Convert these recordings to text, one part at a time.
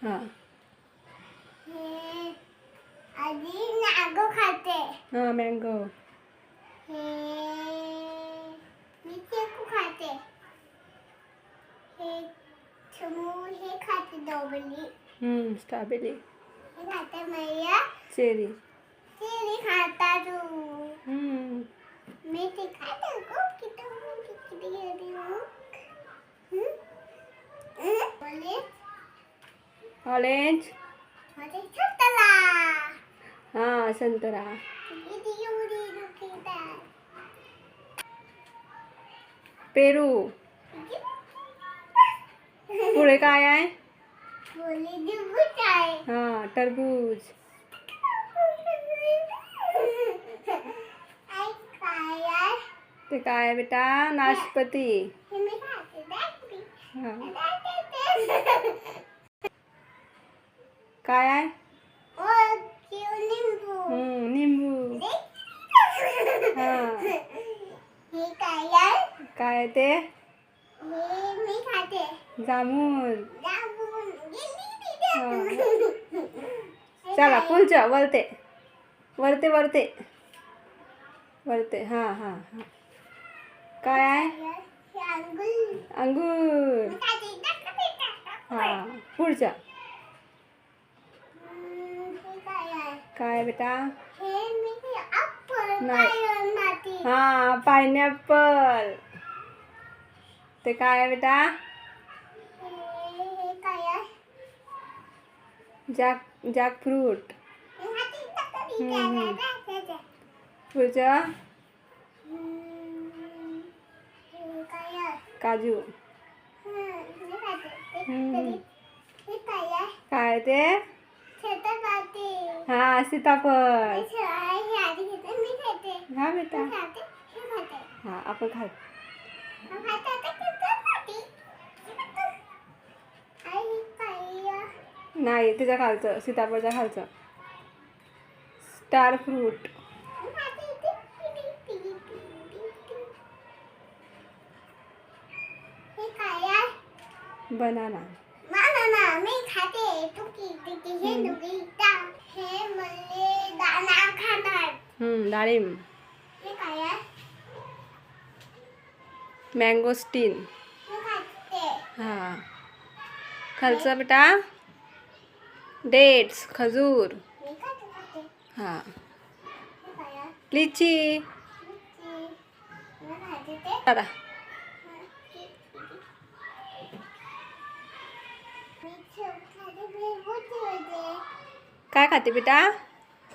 हां हे आधी मँगो खाते. हां मँगो. हे मी चिकू खाते. हे चिमू हे खाते डोबली. स्ट्रॉबेरी. हे खाते मैया. चेरी. चेरी खाता तू. मी ते खाते खूप किती ऑरेंज. माझे संतरा. हां संतरा. किती एवढी दुखतात. पेरू. पुढे काय आहे? बोली दुखत आहे. हां टरबूज. आई काय आहे? ते काय आहे बेटा? नाशपती. हे मी खाते दाखवी. हां दाखवते. काय आहे? ओ लिंबू. निंबू. हां हे काय आहे? काय आहे ते? हे मी खाते. जामुन. जामुन. चला पुढच्या वरते वरते वरते वरते. हां हां हां काय आहे? हे अंगूर. अंगूर. मी खाते दाखवते. हां पुढच्या हे काय आहे? काय बेटा? हे मी ॲपल नाही. खाते. हां पायनॅपल. ते काय आहे बेटा? हे काय आहे? Jack fruit. मी खाते दाखवते. पुढच्या हे काय आहे? काजू. मी खाते. हम्म. हे काय आहे? काय ते? छत्रपती. हां सीताफळ. हे आधी घेते मी खाते. हां बेटा. मी खाते. हे खाते. हां आपण खाऊ. मी खाते आता छत्रपती. आई काय आहे? नाही त्याच्या खालचं सीताफळच्या खालचं स्टार फ्रूट. मी खाते इथे. हे काय आहे? बनाना. ना मी खाते. तू किती हे दुखीता. हे मले दाणा खाणार. डाळिंब. हे काय आहे? मँगोस्टीन. मी खाते. हां खालचं बेटा डेट्स खजूर. मी खाते. हां हे काय आहे? लिची. मी खाते ते. दादा मी खाते. मी होते. काय खाते बेटा?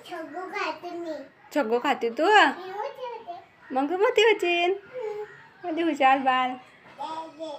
छोगू खाते मी. छग्गो खाते तू? मी होते. मग तू मोठी होशील. मध्ये हुशार बाल. दे.